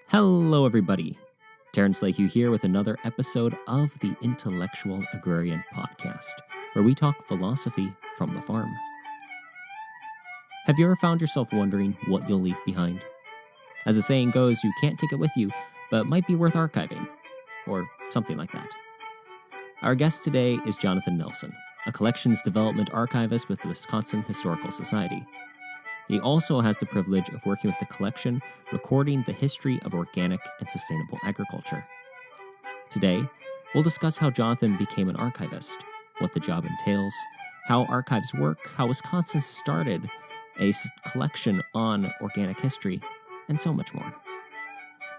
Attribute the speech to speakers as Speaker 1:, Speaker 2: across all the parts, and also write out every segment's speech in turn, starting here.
Speaker 1: Hello, everybody. Terrence Lakehue here with another episode of the Intellectual Agrarian podcast, where we talk philosophy from the farm. Have you ever found yourself wondering what you'll leave behind? As the saying goes, you can't take it with you, but it might be worth archiving, or something like that. Our guest today is Jonathan Nelson, a collections development archivist with the Wisconsin Historical Society. He also has the privilege of working with the collection, recording the history of organic and sustainable agriculture. Today, we'll discuss how Jonathan became an archivist, what the job entails, how archives work, how Wisconsin started a collection on organic history, and so much more.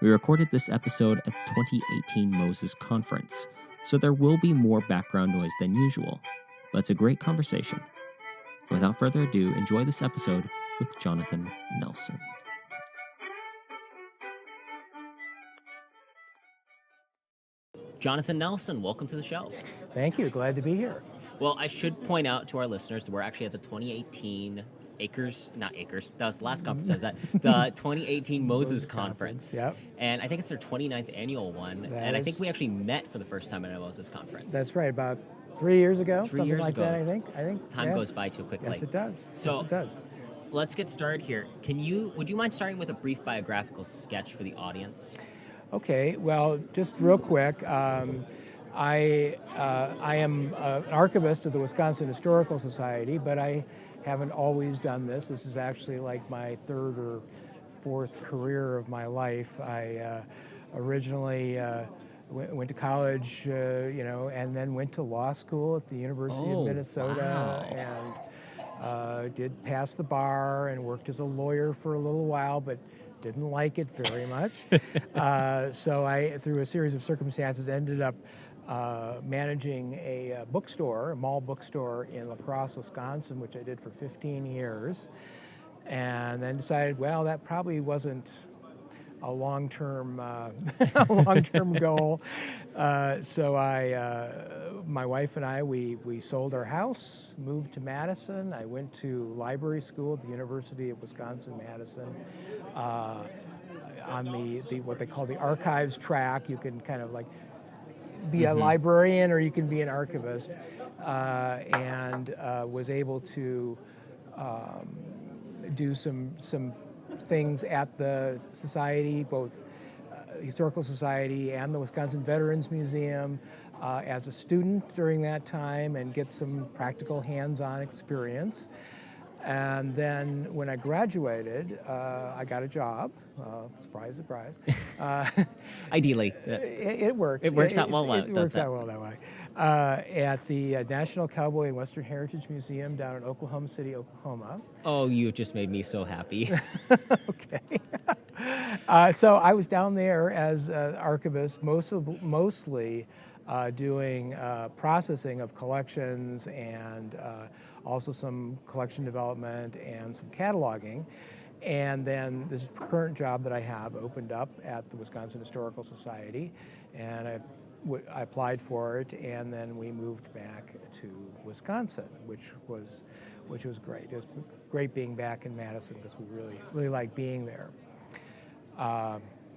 Speaker 1: We recorded this episode at the 2018 Moses Conference, so there will be more background noise than usual, but it's a great conversation. Without further ado, enjoy this episode with Jonathan Nelson. Jonathan Nelson, welcome to the show.
Speaker 2: Thank you. Glad to be here.
Speaker 1: Well, I should point out to our listeners that we're actually at the 2018 that was the last conference I was at, the 2018 Moses Conference.
Speaker 2: Yep.
Speaker 1: And I think it's their 29th annual one. I think we actually met for the first time at a Moses Conference.
Speaker 2: That's right. About 3 years ago.
Speaker 1: 3 years
Speaker 2: like
Speaker 1: ago.
Speaker 2: That, I think.
Speaker 1: Time goes by too quickly.
Speaker 2: Yes, it does.
Speaker 1: So,
Speaker 2: yes, it does.
Speaker 1: Let's get started here. Would you mind starting with a brief biographical sketch for the audience?
Speaker 2: Okay. Well, just real quick, I am an archivist of the Wisconsin Historical Society, but I haven't always done this. This is actually like my third or fourth career of my life. I originally went to college, and then went to law school at the University of Minnesota.
Speaker 1: Wow.
Speaker 2: And did pass the bar and worked as a lawyer for a little while, but didn't like it very much. So I, through a series of circumstances, ended up managing a bookstore, a mall bookstore in La Crosse, Wisconsin, which I did for 15 years. And then decided, well, that probably wasn't a long-term goal. So my wife and I, we sold our house, moved to Madison. I went to library school at the University of Wisconsin-Madison. On the what they call the archives track, you can kind of like be a librarian or you can be an archivist, and was able to do some things at the society, both Historical Society and the Wisconsin Veterans Museum, as a student during that time and get some practical hands-on experience. And then when I graduated, I got a job. Surprise, surprise.
Speaker 1: Ideally.
Speaker 2: It works.
Speaker 1: It works out well.
Speaker 2: It works out well that way. At the National Cowboy and Western Heritage Museum down in Oklahoma City, Oklahoma.
Speaker 1: Oh, you just made me so happy.
Speaker 2: Okay. So I was down there as an archivist, mostly doing processing of collections and also some collection development and some cataloging. And then this current job that I have opened up at the Wisconsin Historical Society, and I applied for it, and then we moved back to Wisconsin, which was great. It was great being back in Madison because we really like being there.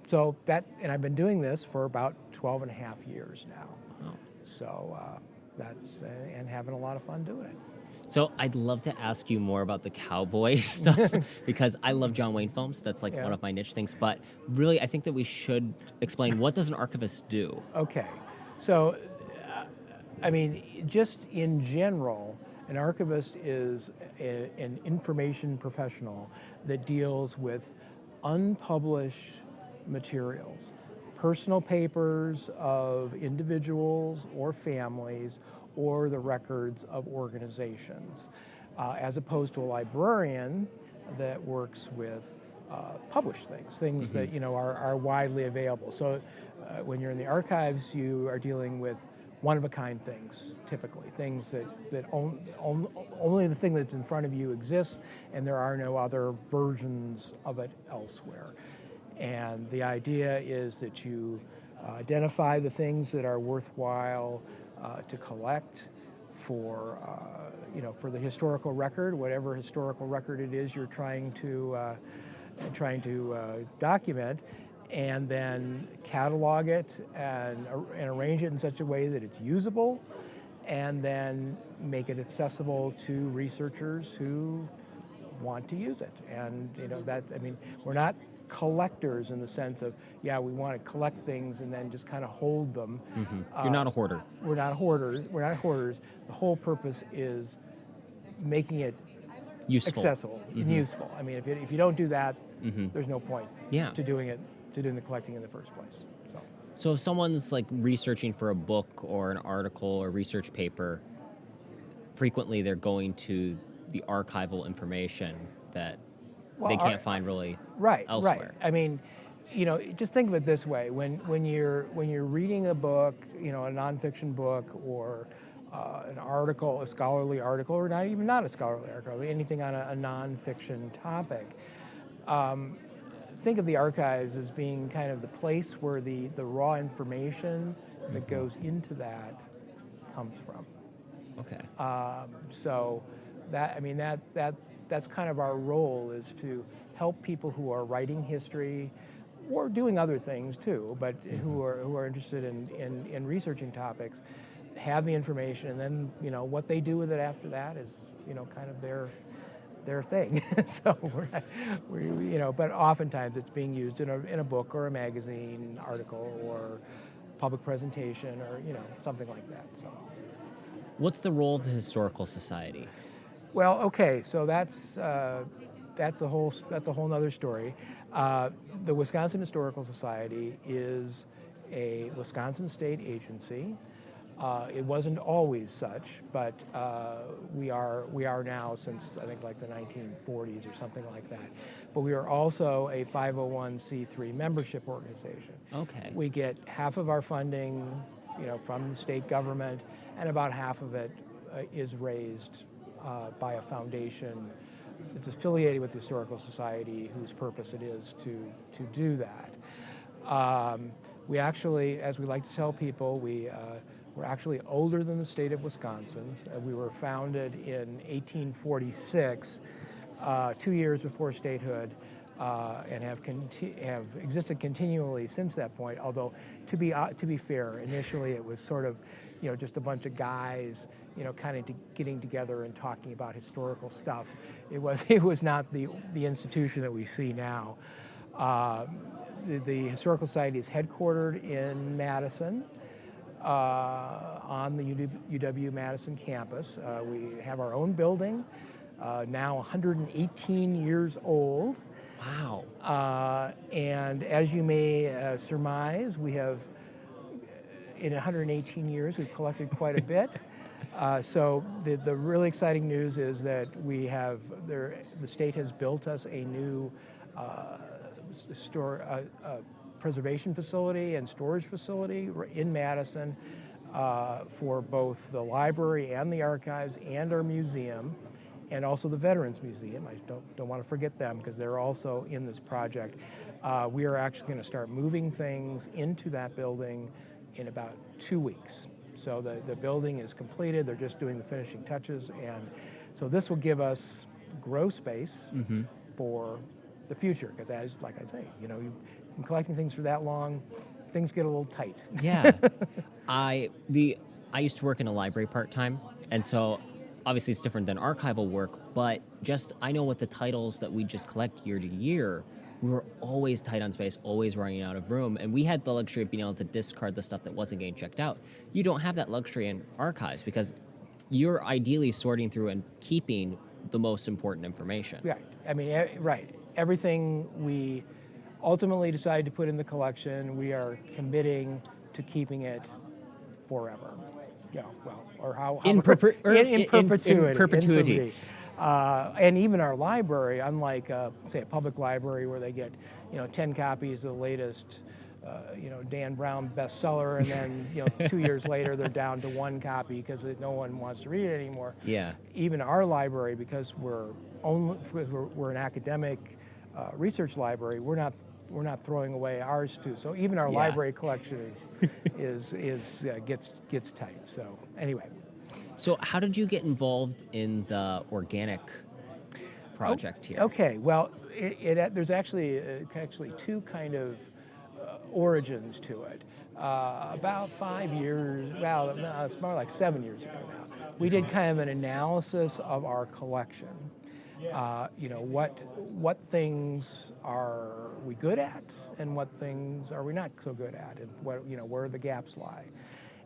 Speaker 2: So and I've been doing this for about 12 and a half years now.
Speaker 1: Oh.
Speaker 2: So that's and having a lot of fun doing it.
Speaker 1: So I'd love to ask you more about the cowboy stuff because I love John Wayne films. That's like one of my niche things. But really, I think that we should explain, what does an archivist do?
Speaker 2: Okay. So, just in general, an archivist is an information professional that deals with unpublished materials, personal papers of individuals or families, or the records of organizations, as opposed to a librarian that works with published things that are widely available. So when you're in the archives, you are dealing with one-of-a-kind things, typically, things that only the thing that's in front of you exists, and there are no other versions of it elsewhere. And the idea is that you identify the things that are worthwhile to collect for the historical record, whatever historical record it is you're trying to document, and then catalog it and arrange it in such a way that it's usable, and then make it accessible to researchers who want to use it. And we're not collectors in the sense of, we want to collect things and then just kind of hold them.
Speaker 1: You're not a hoarder.
Speaker 2: We're not hoarders. The whole purpose is making it
Speaker 1: Useful.
Speaker 2: accessible and useful. I mean, if you don't do that, there's no point to doing the collecting in the first place.
Speaker 1: So if someone's like researching for a book or an article or research paper, frequently they're going to the archival information that they can't find really elsewhere.
Speaker 2: Right. I mean, just think of it this way: when you're reading a book, a nonfiction book or an article, a scholarly article, or not a scholarly article, anything on a nonfiction topic. Think of the archives as being kind of the place where the raw information that goes into that comes from.
Speaker 1: Okay.
Speaker 2: So that's kind of our role, is to help people who are writing history or doing other things too, but who are interested in researching topics, have the information, and then what they do with it after that is kind of their thing. So but oftentimes it's being used in a book or a magazine article or public presentation or something like that. So
Speaker 1: what's the role of the Historical Society?
Speaker 2: Well, okay, so that's a whole nother story. The Wisconsin Historical Society is a Wisconsin state agency. It wasn't always such, but we are now since I think like the 1940s or something like that. But we are also a 501c3 membership organization.
Speaker 1: Okay.
Speaker 2: We get half of our funding, from the state government, and about half of it is raised by a foundation that's affiliated with the Historical Society, whose purpose it is to do that. We actually, as we like to tell people, we're actually older than the state of Wisconsin. We were founded in 1846, 2 years before statehood, and have existed continually since that point. Although, to be fair, initially it was sort of, just a bunch of guys, kind of getting together and talking about historical stuff. It was not the institution that we see now. The Historical Society is headquartered in Madison, on the UW-Madison campus. We have our own building, now 118 years old.
Speaker 1: Wow.
Speaker 2: And as you may surmise, we have, in 118 years, we've collected quite a bit. So the really exciting news is that the state has built us a new preservation facility and storage facility in Madison for both the library and the archives and our museum, and also the Veterans Museum. I don't want to forget them because they're also in this project. We are actually going to start moving things into that building in about 2 weeks. So the building is completed. They're just doing the finishing touches, and so this will give us grow space for the future. Because like I say, you've been collecting things for that long, things get a little tight.
Speaker 1: Yeah. I used to work in a library part-time, and so obviously it's different than archival work, but I know with the titles that we just collect year to year, we were always tight on space, always running out of room, and we had the luxury of being able to discard the stuff that wasn't getting checked out. You don't have that luxury in archives because you're ideally sorting through and keeping the most important information.
Speaker 2: Right. I mean, right. Everything we ultimately decide to put in the collection, we are committing to keeping it forever. Yeah, well, or how
Speaker 1: in perpetuity.
Speaker 2: In perpetuity. And even our library, unlike say a public library where they get 10 copies of the latest Dan Brown bestseller, and then 2 years later they're down to 1 copy because no one wants to read it anymore.
Speaker 1: Yeah.
Speaker 2: Even our library, because we're an academic research library, we're not throwing away ours too. So even our library collection gets tight. So anyway.
Speaker 1: So how did you get involved in the organic project here?
Speaker 2: Okay, well, there's actually two kind of origins to it. About 5 years, well, no, it's more like 7 years ago now, we did kind of an analysis of our collection. What things are we good at, and what things are we not so good at, and where the gaps lie.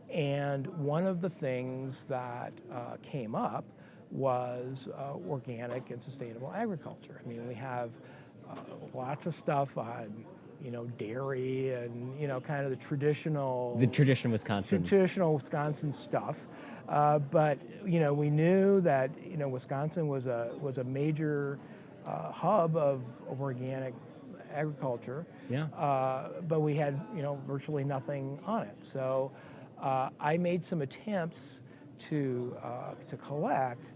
Speaker 2: And one of the things that came up was organic and sustainable agriculture. I mean, we have lots of stuff on dairy and kind of the traditional Wisconsin stuff. But we knew that Wisconsin was a major hub of organic agriculture.
Speaker 1: Yeah.
Speaker 2: But we had virtually nothing on it. So I made some attempts to collect,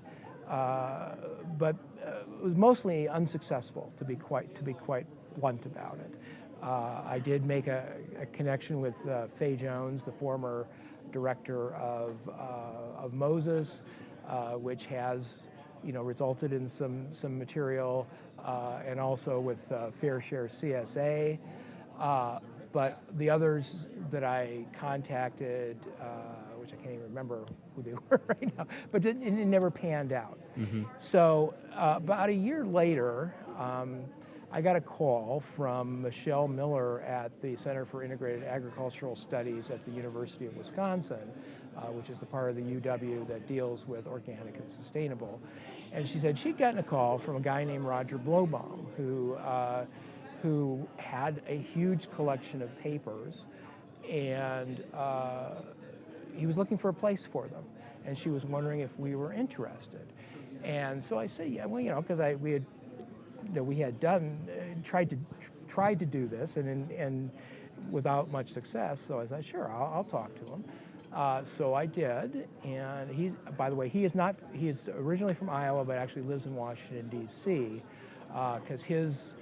Speaker 2: but it was mostly unsuccessful, to be quite blunt about it. I did make a connection with Faye Jones, the former director of Moses, which has resulted in some material, and also with Fair Share CSA. But the others that I contacted, which I can't even remember who they were right now, but it never panned out.
Speaker 1: Mm-hmm.
Speaker 2: So about a year later, I got a call from Michelle Miller at the Center for Integrated Agricultural Studies at the University of Wisconsin, which is the part of the UW that deals with organic and sustainable. And she said she'd gotten a call from a guy named Roger Blowbaum, who had a huge collection of papers, and he was looking for a place for them. And she was wondering if we were interested. And so I said, yeah, well, because we had tried to do this, and without much success. So I said, sure, I'll talk to him. So I did, and by the way, he is originally from Iowa, but actually lives in Washington, D.C., because his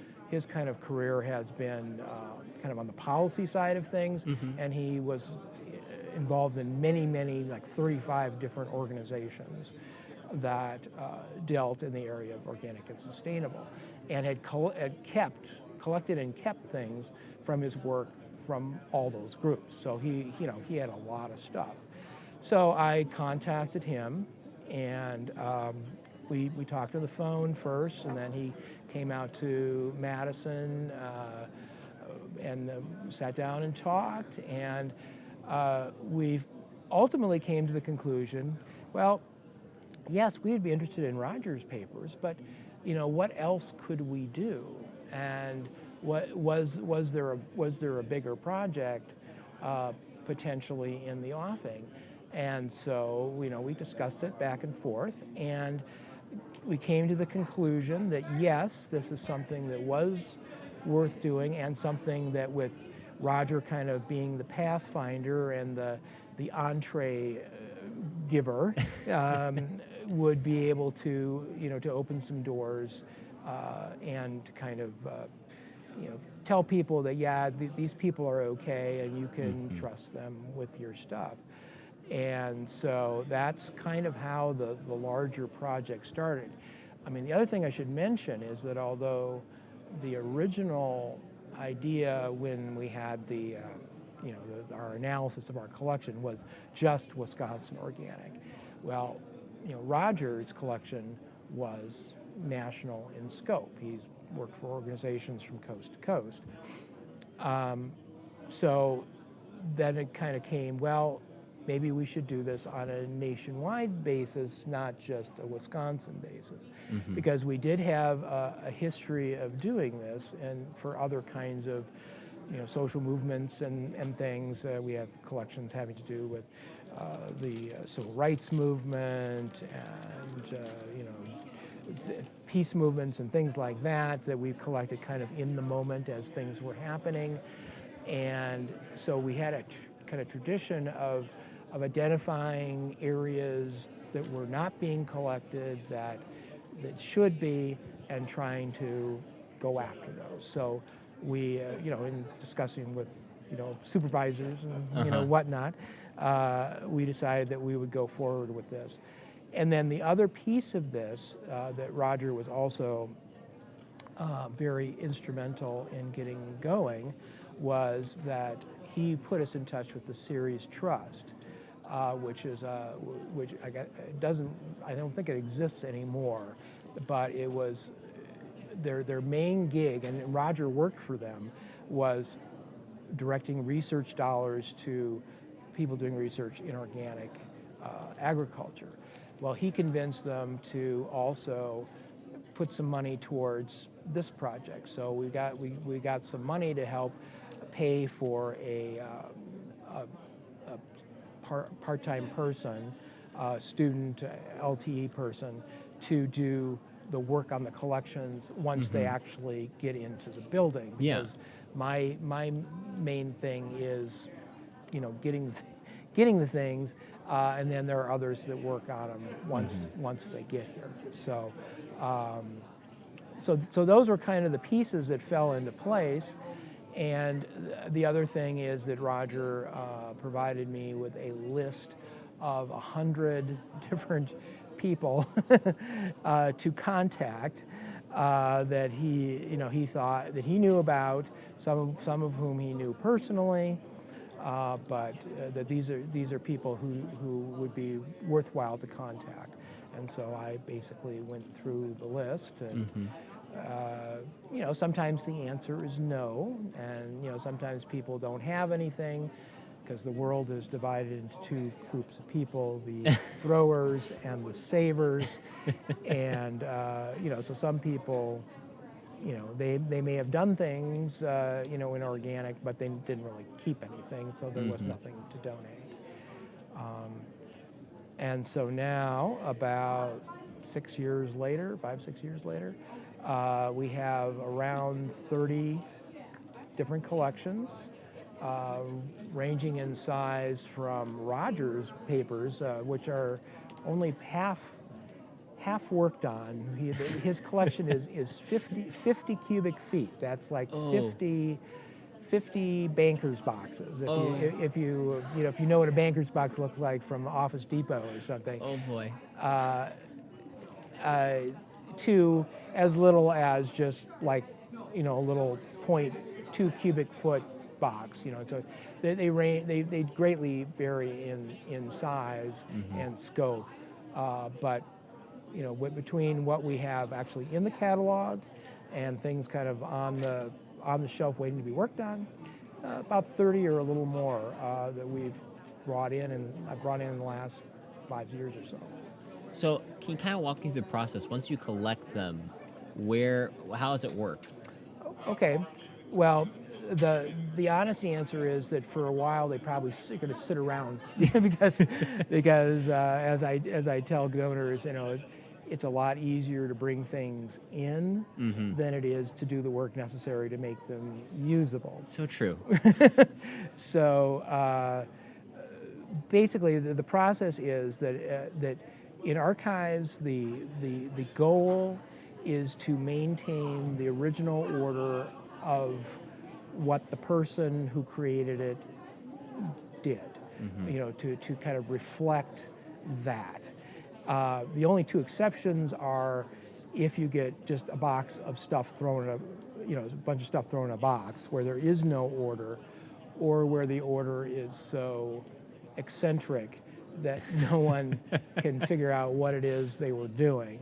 Speaker 2: kind of career has been kind of on the policy side of things,
Speaker 1: mm-hmm.
Speaker 2: and he was involved in many, like 35 different organizations that dealt in the area of organic and sustainable, and had collected and kept things from his work from all those groups. So he had a lot of stuff. So I contacted him, and we talked on the phone first, and then he came out to Madison and sat down and talked, and we ultimately came to the conclusion, well, yes, we'd be interested in Roger's papers, but what else could we do? And what was there a bigger project potentially in the offing? And so we discussed it back and forth, and we came to the conclusion that yes, this is something that was worth doing, and something that, with Roger kind of being the pathfinder and the entree giver, would be able to to open some doors and kind of tell people that these people are okay, and you can
Speaker 1: mm-hmm.
Speaker 2: trust them with your stuff. And so that's kind of how the larger project started. I mean, the other thing I should mention is that although the original idea when we had our analysis of our collection was just Wisconsin organic, well, Roger's collection was national in scope. He's worked for organizations from coast to coast. So then it kind of came, well, maybe we should do this on a nationwide basis, not just a Wisconsin basis,
Speaker 1: mm-hmm.
Speaker 2: because we did have a history of doing this, and for other kinds of social movements and things. We have collections having to do with the civil rights movement and peace movements and things like that we collected kind of in the moment as things were happening. And so we had a kind of tradition of identifying areas that were not being collected that should be, and trying to go after those. So we, in discussing with, supervisors and,
Speaker 1: uh-huh.
Speaker 2: whatnot, we decided that we would go forward with this. And then the other piece of this that Roger was also very instrumental in getting going was that he put us in touch with the Series Trust, which is which it doesn't. I don't think it exists anymore, but it was their main gig, and Roger worked for them, was directing research dollars to people doing research in organic agriculture. Well, he convinced them to also put some money towards this project. So we got some money to help pay for a part-time person, student, LTE person, to do the work on the collections once they actually get into the building. Because my main thing is, getting the things, and then there are others that work on them once they get here. So, so those were kind of the pieces that fell into place. And the other thing is that Roger provided me with a list of 100 different people to contact that he thought that he knew about, some of whom he knew personally, but that these are people who would be worthwhile to contact. And so I basically went through the list, and sometimes the answer is no, and sometimes people don't have anything, because the world is divided into two groups of people: the throwers and the savers. And so some people, they may have done things, in organic, but they didn't really keep anything, so there was nothing to donate. And so now, about 6 years later, 5-6 years later, we have around 30 different collections, ranging in size from Roger's papers, which are only half worked on. His collection is 50 cubic feet. That's like 50 banker's boxes. If you know what a banker's box looks like from Office Depot or something.
Speaker 1: Oh boy.
Speaker 2: To as little as just like a little 0.2 cubic foot box. So they greatly vary in size and scope, but between what we have actually in the catalog and things kind of on the shelf waiting to be worked on, about 30 or a little more that we've brought in, and I've brought in the last 5 years or so.
Speaker 1: So can you kind of walk me through the process? Once you collect them, how does it work?
Speaker 2: Okay, well, the honest answer is that for a while they probably are going to sit around because as I tell donors, it's a lot easier to bring things in than it is to do the work necessary to make them usable.
Speaker 1: So true.
Speaker 2: So basically, the process is that in archives, the goal is to maintain the original order of what the person who created it did, to kind of reflect that. The only two exceptions are if you get just a box of stuff thrown in a bunch of stuff thrown in a box where there is no order, or where the order is so eccentric that no one can figure out what it is they were doing.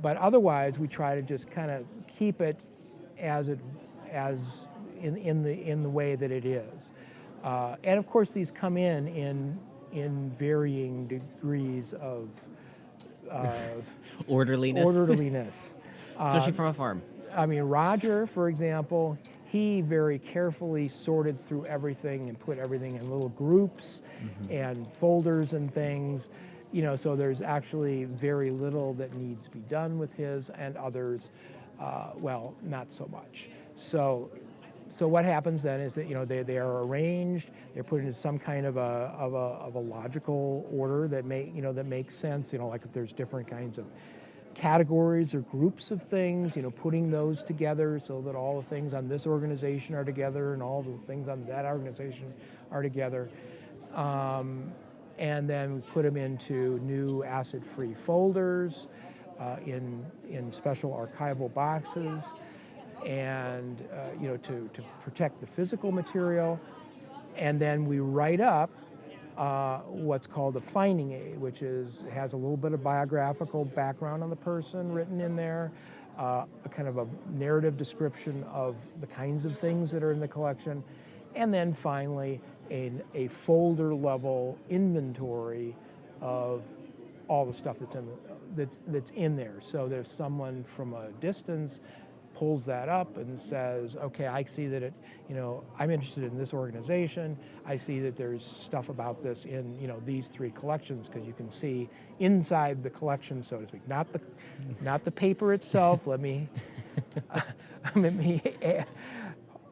Speaker 2: But otherwise, we try to just kind of keep it as in the way that it is. And of course, these come in varying degrees of orderliness.
Speaker 1: Especially from a farm.
Speaker 2: I mean, Roger, for example, he very carefully sorted through everything and put everything in little groups and folders and things. So there's actually very little that needs to be done with his, and others, not so much. So what happens then is that they are arranged, they're put into some kind of a logical order that makes sense. Like if there's different kinds of categories or groups of things, putting those together so that all the things on this organization are together and all the things on that organization are together. And then we put them into new acid-free folders in special archival boxes. and to protect the physical material. And then we write up what's called a finding aid, which has a little bit of biographical background on the person written in there, a kind of a narrative description of the kinds of things that are in the collection, and then finally a folder level inventory of all the stuff that's in there. So that if someone from a distance pulls that up and says, okay, I see that I'm interested in this organization. I see that there's stuff about this in, these 3 collections, because you can see inside the collection, so to speak, not the paper itself. Let me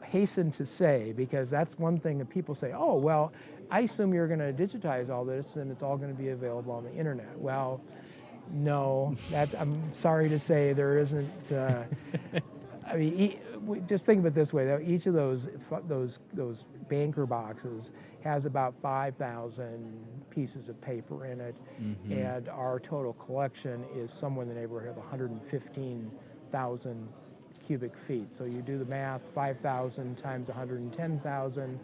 Speaker 2: hasten to say, because that's one thing that people say, oh, well, I assume you're going to digitize all this and it's all going to be available on the internet. Well, no, I'm sorry to say there isn't. Just think of it this way: though, each of those banker boxes has about 5,000 pieces of paper in it, and our total collection is somewhere in the neighborhood of 115,000 cubic feet. So you do the math: 5,000 times 110,000.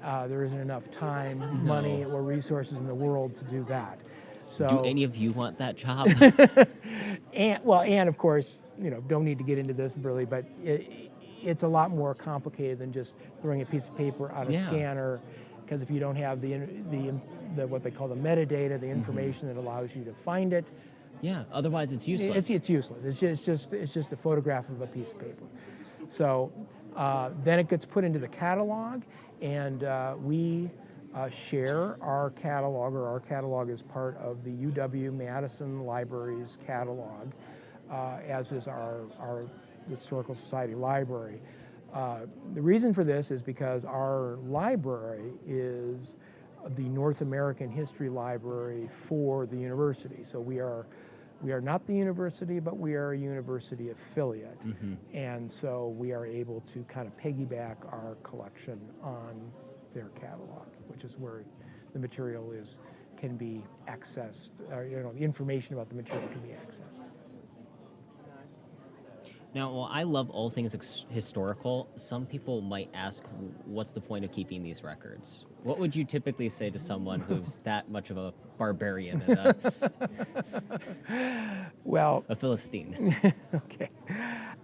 Speaker 2: There isn't enough time, money, or resources in the world to do that. So,
Speaker 1: do any of you want that job?
Speaker 2: and of course, don't need to get into this really, but it's a lot more complicated than just throwing a piece of paper on a scanner, because if you don't have the what they call the metadata, the information that allows you to find it,
Speaker 1: otherwise it's useless.
Speaker 2: It's useless. It's just a photograph of a piece of paper. So then it gets put into the catalog, and we share our catalog, or our catalog is part of the UW-Madison Library's catalog, as is our Historical Society library. The reason for this is because our library is the North American History Library for the university. So we are not the university, but we are a university affiliate. And so we are able to kind of piggyback our collection on their catalog, which is where the material can be accessed, the information about the material can be accessed.
Speaker 1: Now, while I love all things historical, some people might ask, what's the point of keeping these records? What would you typically say to someone who's that much of a barbarian and a Philistine?
Speaker 2: Okay.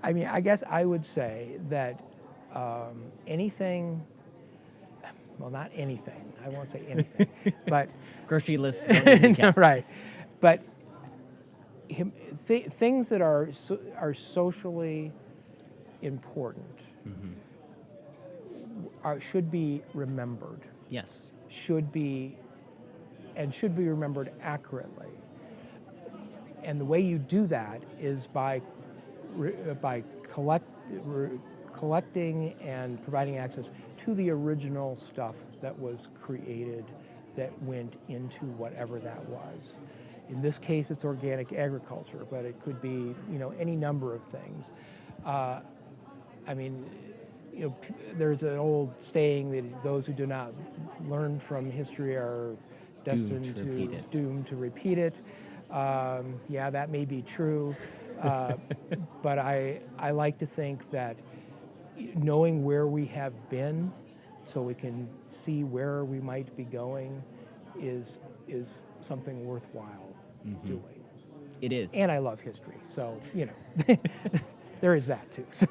Speaker 2: I guess I would say that anything, well, not anything, I won't say anything, but...
Speaker 1: Grocery lists.
Speaker 2: No, right. But things that are socially important should be remembered.
Speaker 1: Yes.
Speaker 2: Should be remembered accurately. And the way you do that is by collecting and providing access to the original stuff that was created, that went into whatever that was. In this case, it's organic agriculture, but it could be, any number of things. There's an old saying that those who do not learn from history are destined doomed to repeat it. That may be true, but I like to think that knowing where we have been, so we can see where we might be going, is something worthwhile doing.
Speaker 1: It is.
Speaker 2: And I love history, so there is that too. So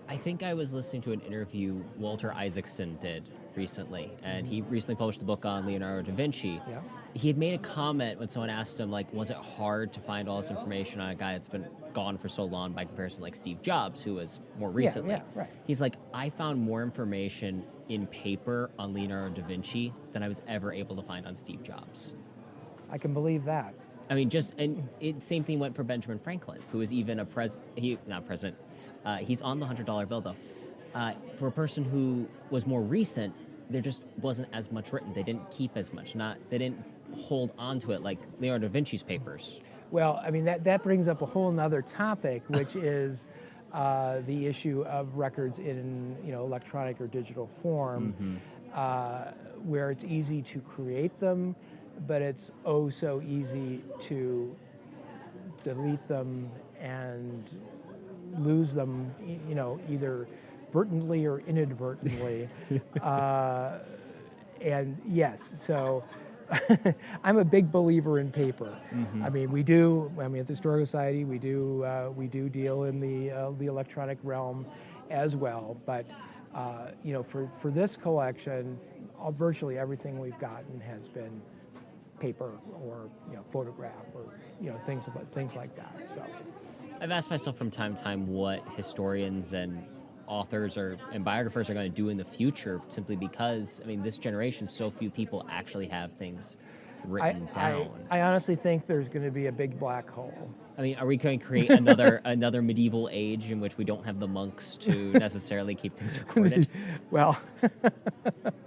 Speaker 1: I think I was listening to an interview Walter Isaacson did recently, and he recently published a book on Leonardo da Vinci.
Speaker 2: Yeah.
Speaker 1: He had made a comment when someone asked him, was it hard to find all this information on a guy that's been gone for so long by comparison to Steve Jobs, who was more recently.
Speaker 2: Yeah, right.
Speaker 1: He's like, I found more information in paper on Leonardo da Vinci than I was ever able to find on Steve Jobs.
Speaker 2: I can believe that.
Speaker 1: Same thing went for Benjamin Franklin, who is even not president. He's on the $100 bill, though. For a person who was more recent, there just wasn't as much written. They didn't keep as much. They didn't hold on to it like Leonardo da Vinci's papers.
Speaker 2: Well, that brings up a whole nother topic, which is the issue of records in electronic or digital form, where it's easy to create them, but it's oh so easy to delete them and lose them, either vertently or inadvertently. And yes, so I'm a big believer in paper. I mean, at the Historical Society, we do deal in the electronic realm as well. But for this collection, virtually everything we've gotten has been paper or photograph or things like that. So
Speaker 1: I've asked myself from time to time what historians and authors and biographers are going to do in the future, simply because, I mean, this generation, so few people actually have things written down.
Speaker 2: I honestly think there's going to be a big black hole.
Speaker 1: I mean, are we going to create another medieval age in which we don't have the monks to necessarily keep things recorded?
Speaker 2: Well,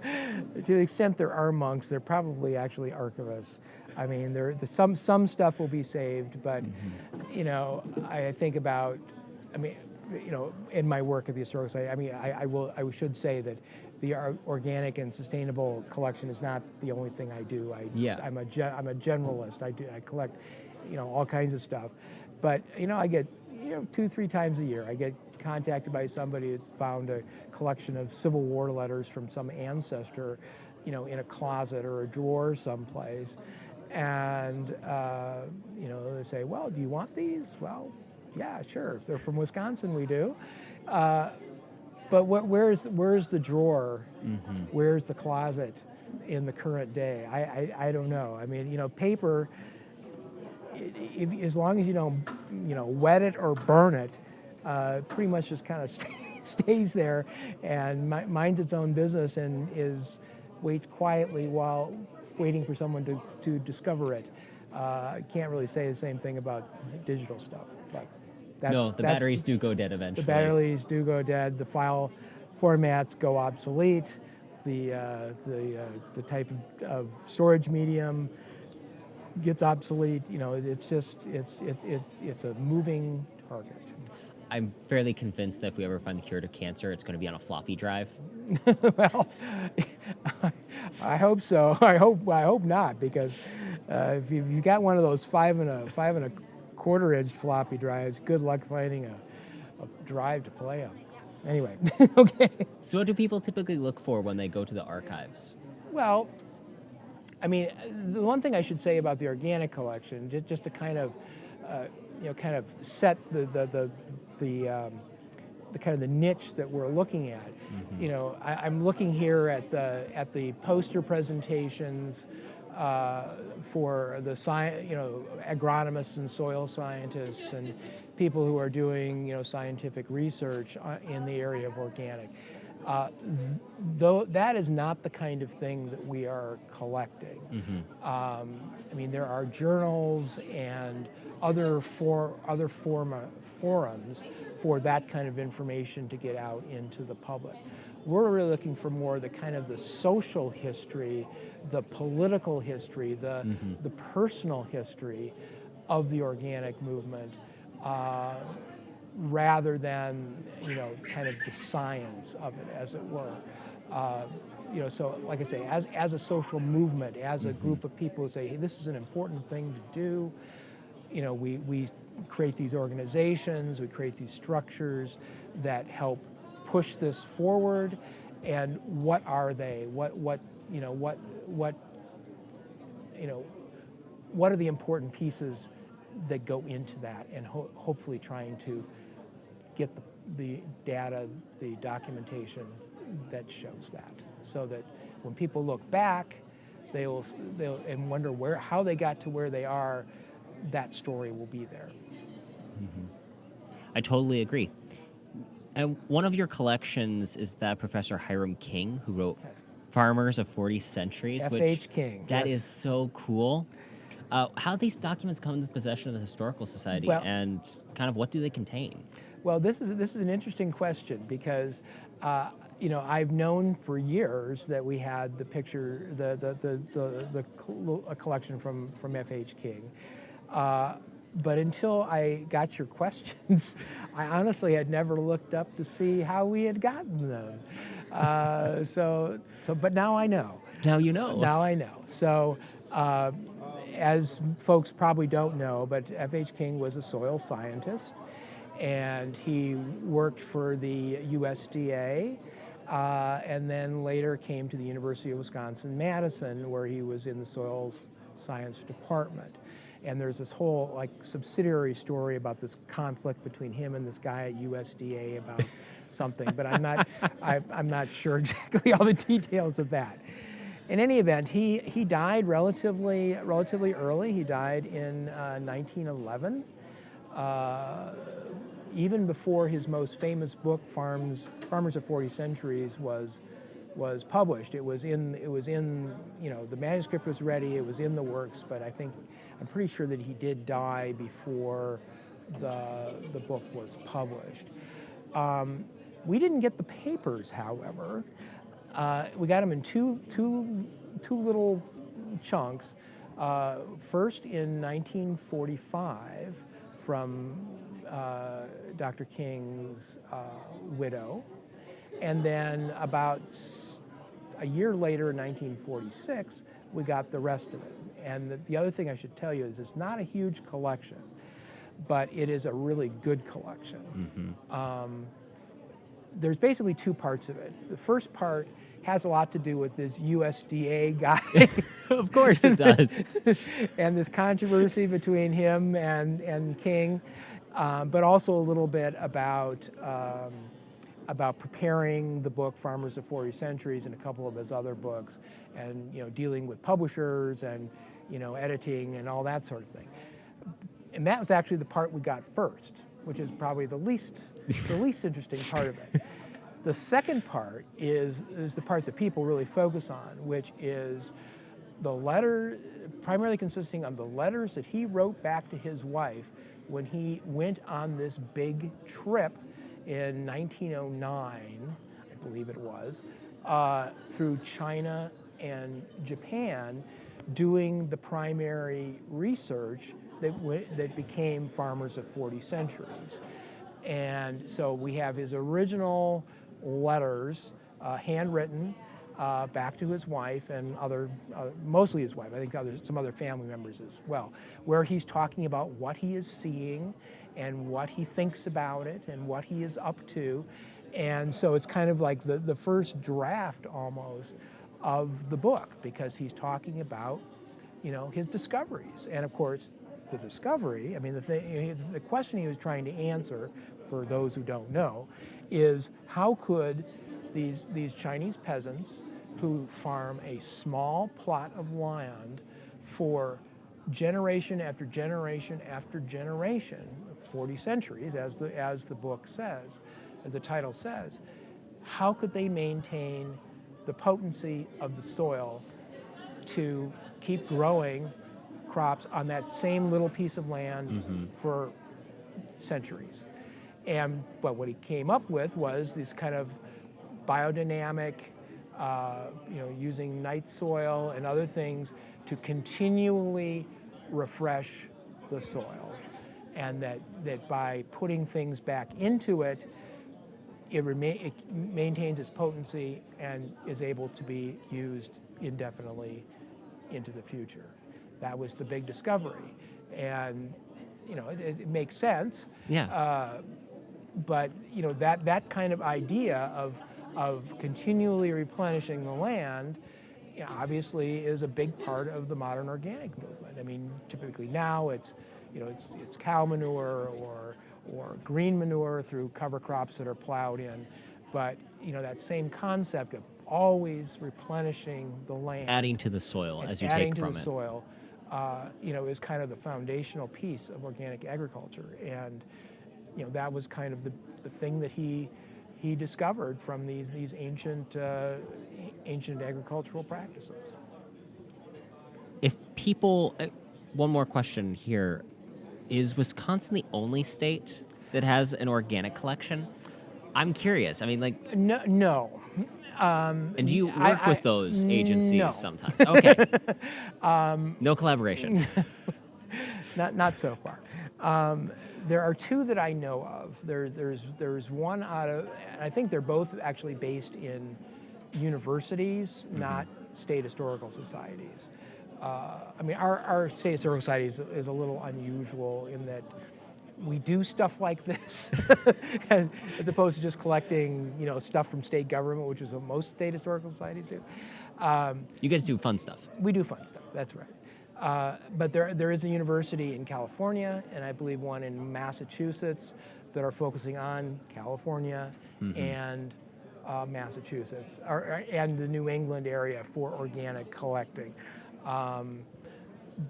Speaker 2: to the extent there are monks, they're probably actually archivists. I mean, some stuff will be saved, but I think about, in my work at the Historical Society, I mean, I should say that the organic and sustainable collection is not the only thing I do. I'm a generalist. I collect, all kinds of stuff. But I get 2-3 times a year I get contacted by somebody that's found a collection of Civil War letters from some ancestor, in a closet or a drawer someplace, and they say, well, do you want these? Well, yeah, sure. If they're from Wisconsin, we do. But where's the drawer? Where's the closet in the current day? I don't know. I mean, paper, as long as you don't, wet it or burn it, pretty much just kind of stays there and minds its own business and waits quietly while waiting for someone to discover it. I can't really say the same thing about digital stuff. But
Speaker 1: the batteries do go dead eventually.
Speaker 2: The batteries do go dead. The file formats go obsolete. The type of storage medium gets obsolete. It's a moving target.
Speaker 1: I'm fairly convinced that if we ever find the cure to cancer, it's going to be on a floppy drive.
Speaker 2: Well, I hope so. I hope not, because if you got one of those 5 1/4 inch floppy drives, good luck finding a drive to play them. Anyway, okay.
Speaker 1: So what do people typically look for when they go to the archives?
Speaker 2: Well, I mean, the one thing I should say about the organic collection, just to kind of set the kind of the niche that we're looking at. I'm looking here at the poster presentations for the agronomists and soil scientists and people who are doing scientific research in the area of organic. Though that is not the kind of thing that we are collecting. I mean, there are journals and other forums for that kind of information to get out into the public. We're really looking for more the kind of the social history, the political history, the personal history of the organic movement, rather than kind of the science of it, as it were. So like I say, as a social movement, as a group of people who say, hey, this is an important thing to do. We create these organizations, we create these structures that help push this forward. And what are they? What are the important pieces that go into that? And hopefully trying to get the data, the documentation that shows that, so that when people look back, they'll and wonder how they got to where they are. That story will be there.
Speaker 1: I totally agree. And one of your collections is that Professor Hiram King, who wrote Farmers of 40 Centuries.
Speaker 2: F.H. King.
Speaker 1: That is so cool. How do these documents come into possession of the Historical Society, and kind of what do they contain? Well,
Speaker 2: this is an interesting question, because I've known for years that we had the picture, a collection from F.H. King. But until I got your questions, I honestly had never looked up to see how we had gotten them. But now I know.
Speaker 1: Now you know.
Speaker 2: Now I know. So, as folks probably don't know, but F.H. King was a soil scientist, and he worked for the USDA, and then later came to the University of Wisconsin-Madison, where he was in the soil science department. And there's this whole like subsidiary story about this conflict between him and this guy at USDA about something, but I'm not sure exactly all the details of that. In any event, he died relatively early. He died in 1911, even before his most famous book, Farmers of 40 Centuries, was published. It was in the manuscript was ready. It was in the works, but I'm pretty sure that he did die before the book was published. We didn't get the papers, however. We got them in two little chunks. First in 1945 from Dr. King's widow, and then about a year later in 1946, we got the rest of it. And the other thing I should tell you is it's not a huge collection, but it is a really good collection.
Speaker 1: Mm-hmm.
Speaker 2: There's basically two parts of it. The first part has a lot to do with this USDA guy.
Speaker 1: Of course it does.
Speaker 2: And this controversy between him and King, but also a little bit about preparing the book Farmers of 40 Centuries and a couple of his other books, and dealing with publishers and editing and all that sort of thing. And that was actually the part we got first, which is probably the least interesting part of it. The second part is the part that people really focus on, which is the letter, primarily consisting of the letters that he wrote back to his wife when he went on this big trip in 1909, I believe it was, through China and Japan, doing the primary research that became Farmers of 40 Centuries. And so we have his original letters, handwritten, back to his wife and mostly his wife, I think some other family members as well, where he's talking about what he is seeing and what he thinks about it and what he is up to. And so it's kind of like the first draft almost of the book, because he's talking about his discoveries. And of course, the discovery, the question he was trying to answer, for those who don't know, is how could these Chinese peasants who farm a small plot of land for generation after generation after generation, 40 centuries, as the book says, as the title says, how could they maintain the potency of the soil to keep growing crops on that same little piece of land for centuries? And what he came up with was this kind of biodynamic, using night soil and other things to continually refresh the soil, and that by putting things back into it, it maintains its potency and is able to be used indefinitely into the future. That was the big discovery, and it makes sense.
Speaker 1: Yeah.
Speaker 2: But that kind of idea of continually replenishing the land, obviously is a big part of the modern organic movement. I mean, typically now it's cow manure or green manure through cover crops that are plowed in, but that same concept of always replenishing the land,
Speaker 1: Adding to the soil as you take from it.
Speaker 2: Adding to the soil, is kind of the foundational piece of organic agriculture. And that was kind of the thing that he discovered from these ancient agricultural practices.
Speaker 1: If people, one more question here, is Wisconsin the only state that has an organic collection? I'm curious.
Speaker 2: No.
Speaker 1: And do you work with those agencies sometimes? Okay. No collaboration.
Speaker 2: Not so far. There are two that I know of. There's one out of, and I think they're both actually based in universities, not state historical societies. Our state historical society is a little unusual in that we do stuff like this as opposed to just collecting, stuff from state government, which is what most state historical societies do.
Speaker 1: You guys do fun stuff.
Speaker 2: We do fun stuff, that's right. But there is a university in California, and I believe one in Massachusetts, that are focusing on California and Massachusetts, and the New England area for organic collecting.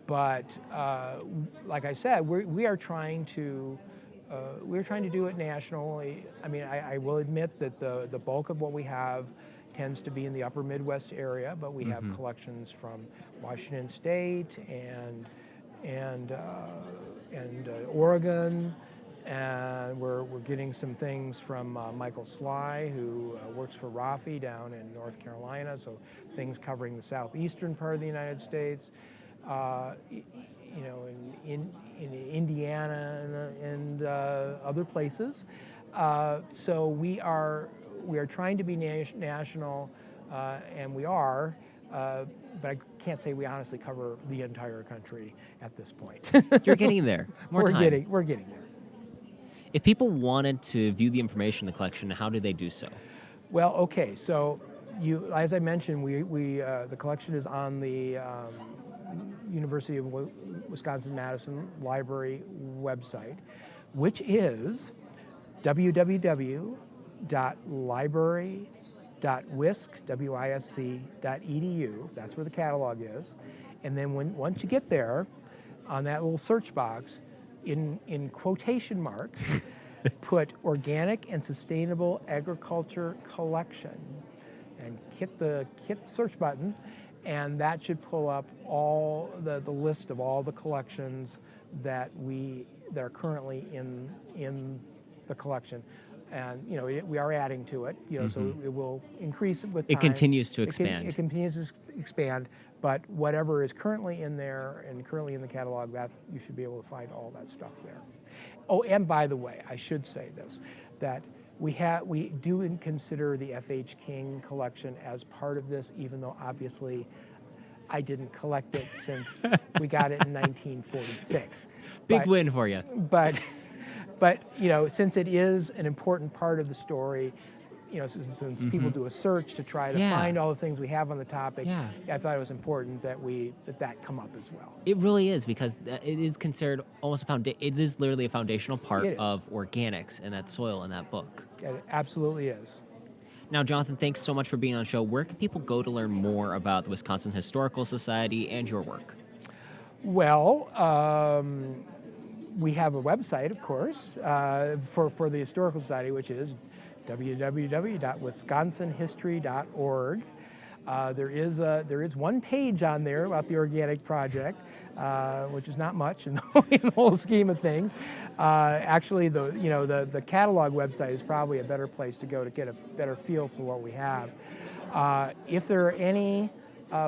Speaker 2: But like I said, we are trying to do it nationally. I mean, I will admit that the bulk of what we have tends to be in the upper Midwest area, but we have collections from Washington State and Oregon, and we're getting some things from Michael Sly, who works for Rafi down in North Carolina, so things covering the southeastern part of the United States. In Indiana and other places. So we are trying to be national, and we are, but I can't say we honestly cover the entire country at this point.
Speaker 1: You're getting there. We're
Speaker 2: getting there.
Speaker 1: If people wanted to view the information in the collection, how do they do so?
Speaker 2: Well, okay, so as I mentioned, the collection is on the University of Wisconsin-Madison Library website, which is www.library.wisc.edu. That's where the catalog is. And then once you get there, on that little search box, in quotation marks, put Organic and Sustainable Agriculture Collection, and hit the search button, and that should pull up all the list of all the collections that are currently in the collection. And we are adding to it, so it will increase with time.
Speaker 1: It continues to expand.
Speaker 2: It continues to expand, but whatever is currently in there and currently in the catalog, you should be able to find all that stuff there. Oh, and by the way, I should say this, that we do consider the F.H. King collection as part of this, even though obviously I didn't collect it since we got it in 1946.
Speaker 1: Big win for you.
Speaker 2: But since it is an important part of the story, since people do a search to try to find all the things we have on the topic, I thought it was important that that come up as well.
Speaker 1: It really is, because it is considered almost it is literally a foundational part of organics and that soil in that book.
Speaker 2: It absolutely is.
Speaker 1: Now, Jonathan, thanks so much for being on the show. Where can people go to learn more about the Wisconsin Historical Society and your work?
Speaker 2: Well, we have a website, of course, for the Historical Society, which is www.wisconsinhistory.org. There is one page on there about the organic project, which is not much in the whole scheme of things. Actually, the catalog website is probably a better place to go to get a better feel for what we have. If there are any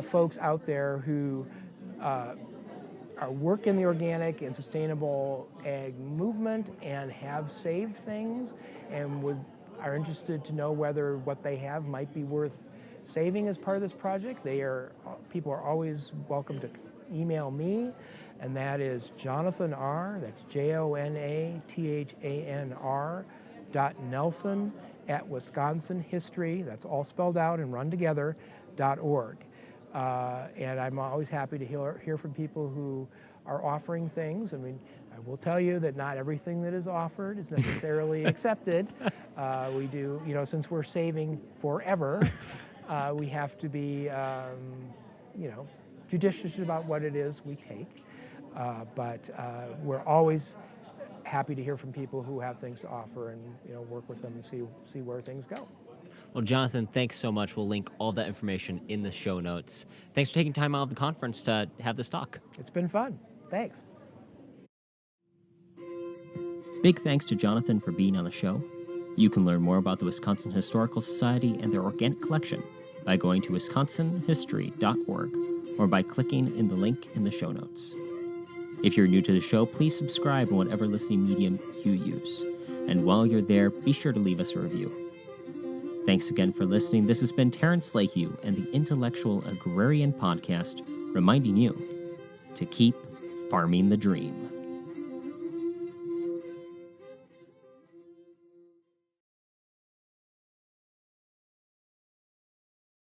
Speaker 2: folks out there who work in the organic and sustainable ag movement and have saved things and are interested to know whether what they have might be worth saving as part of this project, people are always welcome to email me, and that is Jonathan R. That's JONATHANR .Nelson @WisconsinHistory. That's all spelled out and run together .org. And I'm always happy to hear from people who are offering things. I mean, I will tell you that not everything that is offered is necessarily accepted. We do, since we're saving forever, we have to be, judicious about what it is we take. But we're always happy to hear from people who have things to offer and, work with them and see where things go.
Speaker 1: Well, Jonathan, thanks so much. We'll link all that information in the show notes. Thanks for taking time out of the conference to have this talk.
Speaker 2: It's been fun. Thanks.
Speaker 1: Big thanks to Jonathan for being on the show. You can learn more about the Wisconsin Historical Society and their organic collection by going to wisconsinhistory.org or by clicking in the link in the show notes. If you're new to the show, please subscribe on whatever listening medium you use. And while you're there, be sure to leave us a review. Thanks again for listening. This has been Terrence Lahue and the Intellectual Agrarian Podcast, reminding you to keep farming the dream.